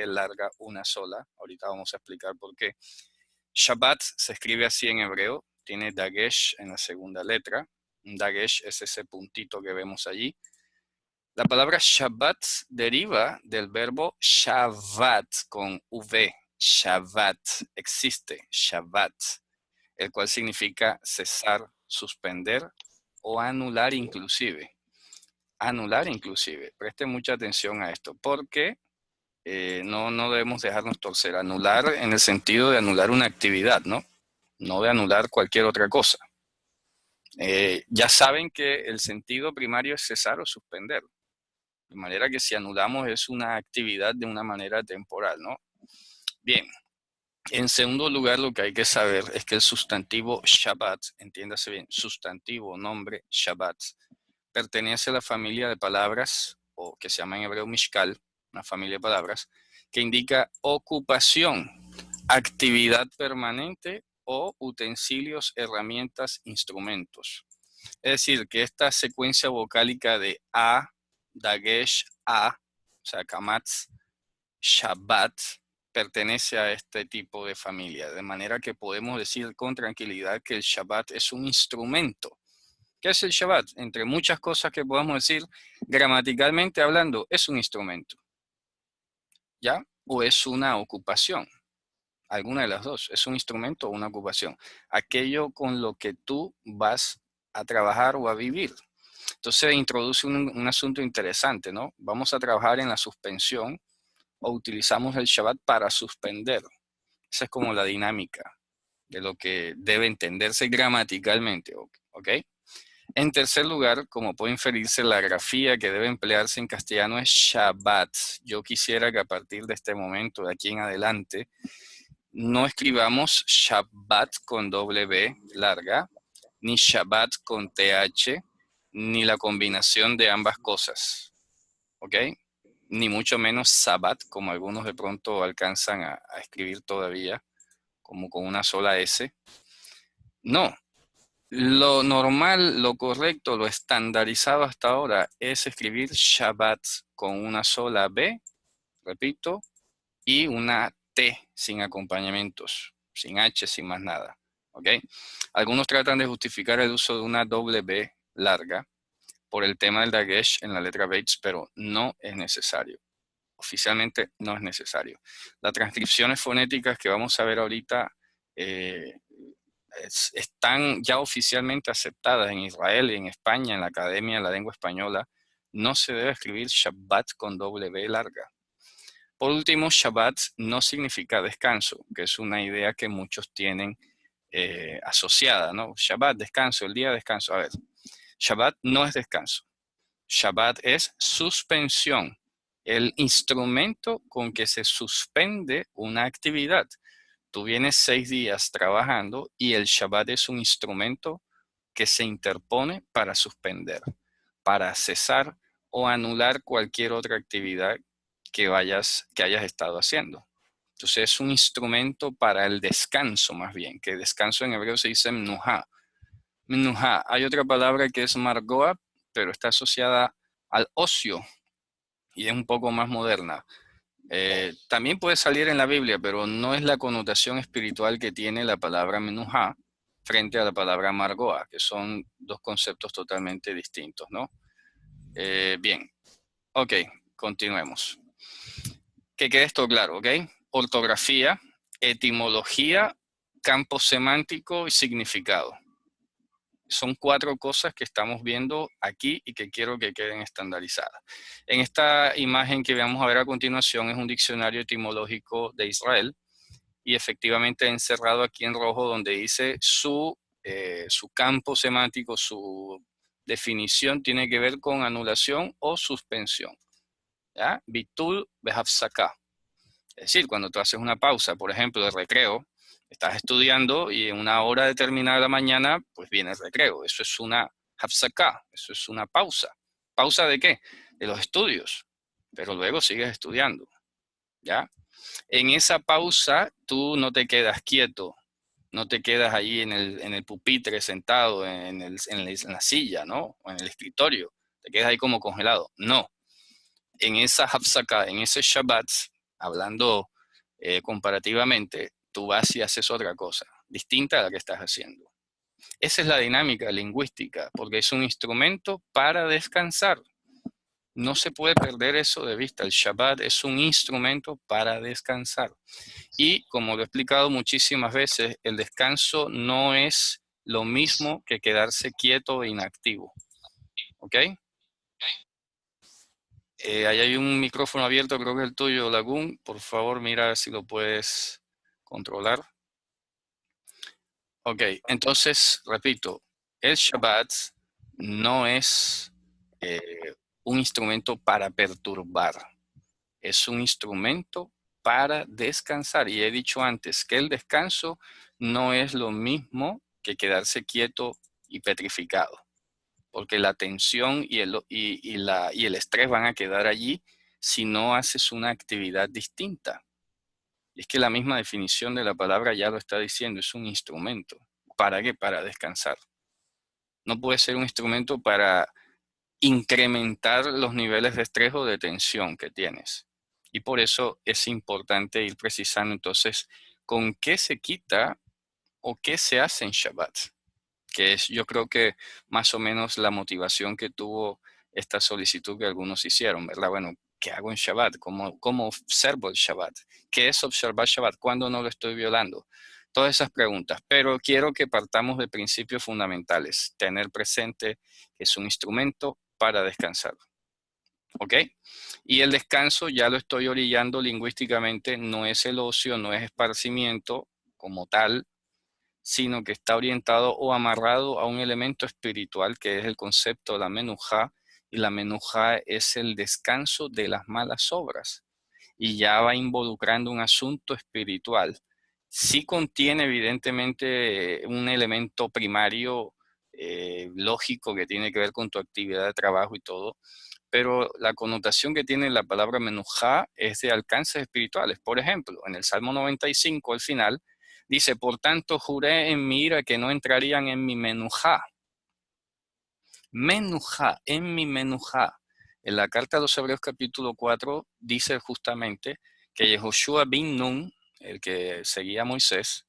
larga, una sola. Ahorita vamos a explicar por qué. Shabbat se escribe así en hebreo, tiene dagesh en la segunda letra. Un dagesh es ese puntito que vemos allí. La palabra Shabbat deriva del verbo Shabbat con V. Shabbat, existe, Shabbat, el cual significa cesar, suspender o anular inclusive. Anular inclusive. Preste mucha atención a esto porque no debemos dejarnos torcer. Anular en el sentido de anular una actividad, ¿no? No de anular cualquier otra cosa. Ya saben que el sentido primario es cesar o suspender. De manera que si anulamos es una actividad de una manera temporal, ¿no? Bien. En segundo lugar, lo que hay que saber es que el sustantivo Shabbat, entiéndase bien, sustantivo, nombre, Shabbat, pertenece a la familia de palabras, o que se llama en hebreo Mishkal, una familia de palabras, que indica ocupación, actividad permanente o utensilios, herramientas, instrumentos. Es decir, que esta secuencia vocálica de A, Dagesh, A, o sea, Kamatz, Shabbat, pertenece a este tipo de familia, de manera que podemos decir con tranquilidad que el Shabbat es un instrumento. ¿Qué es el Shabbat? Entre muchas cosas que podemos decir, gramaticalmente hablando, es un instrumento, ¿ya? O es una ocupación, alguna de las dos, es un instrumento o una ocupación. Aquello con lo que tú vas a trabajar o a vivir. Entonces introduce un asunto interesante, ¿no? Vamos a trabajar en la suspensión o utilizamos el Shabbat para suspender. Esa es como la dinámica de lo que debe entenderse gramaticalmente, ¿ok? En tercer lugar, como puede inferirse, la grafía que debe emplearse en castellano es Shabbat. Yo quisiera que a partir de este momento, de aquí en adelante, no escribamos Shabbat con doble B larga, ni Shabbat con TH, ni la combinación de ambas cosas, ¿ok? Ni mucho menos Sabbat, como algunos de pronto alcanzan a escribir todavía, como con una sola S. No, lo normal, lo correcto, lo estandarizado hasta ahora es escribir Shabbat con una sola B, repito, y una T sin acompañamientos, sin H, sin más nada, ¿ok? Algunos tratan de justificar el uso de una doble B larga por el tema del dagesh en la letra Bates, pero no es necesario. Oficialmente no es necesario. Las transcripciones fonéticas que vamos a ver ahorita están ya oficialmente aceptadas en Israel, en España, en la Academia de la Lengua Española. No se debe escribir Shabbat con doble B larga. Por último, Shabbat no significa descanso, que es una idea que muchos tienen asociada, ¿no? Shabbat, descanso, el día de descanso. A ver, Shabbat no es descanso. Shabbat es suspensión, el instrumento con que se suspende una actividad. Tú vienes 6 días trabajando y el Shabbat es un instrumento que se interpone para suspender, para cesar o anular cualquier otra actividad que hayas estado haciendo. Entonces es un instrumento para el descanso más bien, que descanso en hebreo se dice mnuha. Mnuha. Hay otra palabra que es margoa, pero está asociada al ocio y es un poco más moderna. También puede salir en la Biblia, pero no es la connotación espiritual que tiene la palabra menuja frente a la palabra margoa, que son dos conceptos totalmente distintos, ¿no? Bien, ok, continuemos. Que quede esto claro, ¿ok? Ortografía, etimología, campo semántico y significado. Son 4 cosas que estamos viendo aquí y que quiero que queden estandarizadas. En esta imagen que vamos a ver a continuación es un diccionario etimológico de Israel y efectivamente encerrado aquí en rojo donde dice su campo semántico, su definición tiene que ver con anulación o suspensión. ¿Ya? Bitul behafsaka. Es decir, cuando tú haces una pausa, por ejemplo, de recreo, estás estudiando y en una hora determinada de la mañana, pues viene el recreo. Eso es una hafsaká, eso es una pausa. ¿Pausa de qué? De los estudios, pero luego sigues estudiando, ¿ya? En esa pausa tú no te quedas quieto, no te quedas ahí en el pupitre sentado, en la silla, ¿no? O en el escritorio, te quedas ahí como congelado. No. En esa hafsaká, en ese Shabbat, hablando comparativamente, tú vas y haces otra cosa, distinta a la que estás haciendo. Esa es la dinámica lingüística, porque es un instrumento para descansar. No se puede perder eso de vista. El Shabbat es un instrumento para descansar. Y como lo he explicado muchísimas veces, el descanso no es lo mismo que quedarse quieto e inactivo. ¿Ok? Ahí hay un micrófono abierto, creo que es el tuyo, Lagún. Por favor, mira si lo puedes controlar. Ok, entonces, repito, el Shabbat no es un instrumento para perturbar, es un instrumento para descansar. Y he dicho antes que el descanso no es lo mismo que quedarse quieto y petrificado, porque la tensión y el estrés van a quedar allí si no haces una actividad distinta. Y es que la misma definición de la palabra ya lo está diciendo, es un instrumento. ¿Para qué? Para descansar. No puede ser un instrumento para incrementar los niveles de estrés o de tensión que tienes. Y por eso es importante ir precisando entonces con qué se quita o qué se hace en Shabbat, que es yo creo que más o menos la motivación que tuvo esta solicitud que algunos hicieron, ¿verdad? Bueno, ¿qué hago en Shabbat? ¿Cómo observo el Shabbat? ¿Qué es observar Shabbat? ¿Cuándo no lo estoy violando? Todas esas preguntas, pero quiero que partamos de principios fundamentales. Tener presente que es un instrumento para descansar. ¿Ok? Y el descanso, ya lo estoy orillando lingüísticamente, no es el ocio, no es esparcimiento como tal, sino que está orientado o amarrado a un elemento espiritual que es el concepto de la menujá, y la menujá es el descanso de las malas obras, y ya va involucrando un asunto espiritual. Sí contiene evidentemente un elemento primario lógico que tiene que ver con tu actividad de trabajo y todo, pero la connotación que tiene la palabra menujá es de alcances espirituales. Por ejemplo, en el Salmo 95, al final, dice, por tanto juré en mi ira que no entrarían en mi menujá. Menujá, en mi menujá. En la carta a los Hebreos capítulo 4 dice justamente que Yehoshua bin Nun, el que seguía a Moisés,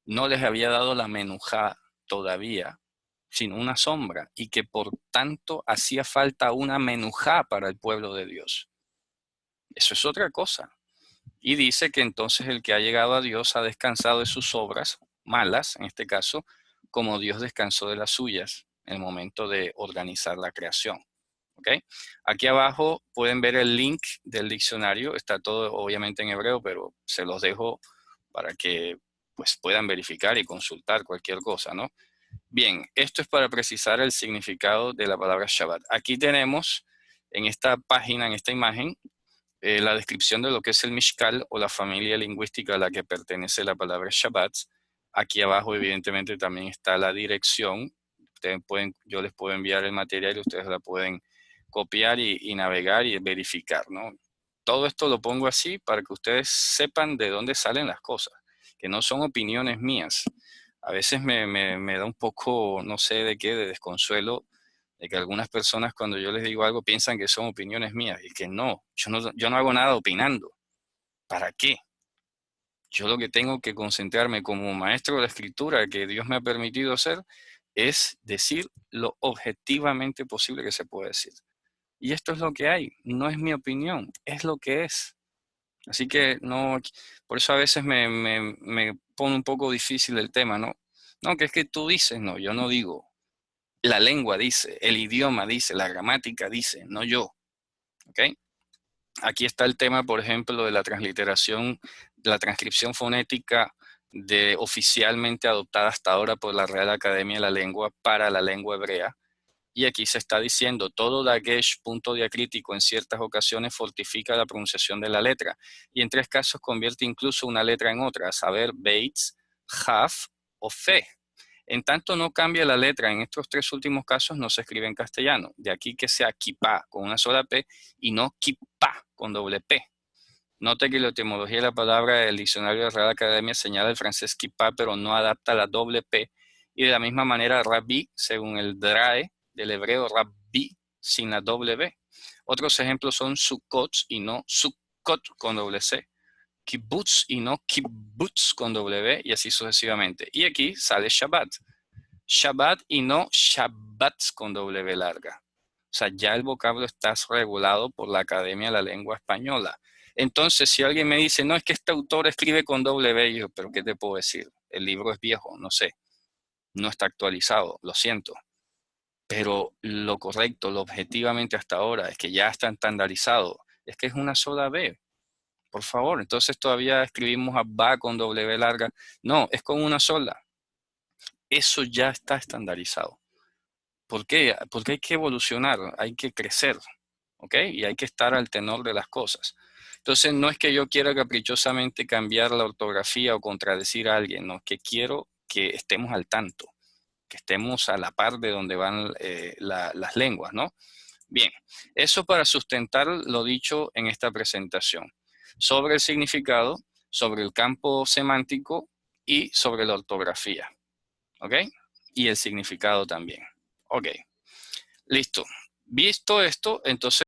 no les había dado la menujá todavía, sino una sombra, y que por tanto hacía falta una menujá para el pueblo de Dios. Eso es otra cosa. Y dice que entonces el que ha llegado a Dios ha descansado de sus obras malas, en este caso, como Dios descansó de las suyas en el momento de organizar la creación. ¿Ok? Aquí abajo pueden ver el link del diccionario. Está todo obviamente en hebreo, pero se los dejo para que pues, puedan verificar y consultar cualquier cosa, ¿no? Bien, esto es para precisar el significado de la palabra Shabbat. Aquí tenemos en esta página, en esta imagen, la descripción de lo que es el Mishkal o la familia lingüística a la que pertenece la palabra Shabbat. Aquí abajo, evidentemente, también está la dirección. Yo les puedo enviar el material y ustedes la pueden copiar y navegar y verificar, ¿no? Todo esto lo pongo así para que ustedes sepan de dónde salen las cosas, que no son opiniones mías. A veces me da un poco, no sé de qué, de desconsuelo de que algunas personas cuando yo les digo algo piensan que son opiniones mías y que no, yo no hago nada opinando. ¿Para qué? Yo lo que tengo que concentrarme como maestro de la escritura que Dios me ha permitido hacer es decir lo objetivamente posible que se puede decir. Y esto es lo que hay, no es mi opinión, es lo que es. Así que no, por eso a veces me pone un poco difícil el tema, ¿no? No, que es que tú dices, no, yo no digo. La lengua dice, el idioma dice, la gramática dice, no yo. ¿Ok? Aquí está el tema, por ejemplo, de la transliteración, la transcripción fonética oficialmente adoptada hasta ahora por la Real Academia de la Lengua para la lengua hebrea. Y aquí se está diciendo, todo dagesh, punto diacrítico, en ciertas ocasiones fortifica la pronunciación de la letra. Y en 3 casos convierte incluso una letra en otra, a saber, beitz, haf o fe. En tanto no cambia la letra, en estos 3 últimos casos no se escribe en castellano. De aquí que sea kipá con una sola P y no kipá con doble P. Note que la etimología de la palabra del diccionario de la Real Academia señala el francés kipá, pero no adapta la doble P. Y de la misma manera rabí, según el DRAE del hebreo rabí, sin la doble B. Otros ejemplos son sukkot y no sukkot con doble C, kibbutz y no kibbutz con doble B, y así sucesivamente. Y aquí sale Shabbat. Shabbat y no Shabbats con doble B larga. O sea, ya el vocablo está regulado por la Academia de la Lengua Española. Entonces, si alguien me dice, no, es que este autor escribe con doble B, yo, pero ¿qué te puedo decir? El libro es viejo, no sé, no está actualizado, lo siento. Pero lo correcto, lo objetivamente hasta ahora, es que ya está estandarizado, es que es una sola B. Por favor, entonces todavía escribimos Abba con doble B larga. No, es con una sola. Eso ya está estandarizado. ¿Por qué? Porque hay que evolucionar, hay que crecer, ¿ok? Y hay que estar al tenor de las cosas. Entonces, no es que yo quiera caprichosamente cambiar la ortografía o contradecir a alguien, no, que quiero que estemos al tanto, que estemos a la par de donde van las lenguas, ¿no? Bien, eso para sustentar lo dicho en esta presentación sobre el significado, sobre el campo semántico y sobre la ortografía, ¿ok? Y el significado también. Ok, listo. Visto esto, entonces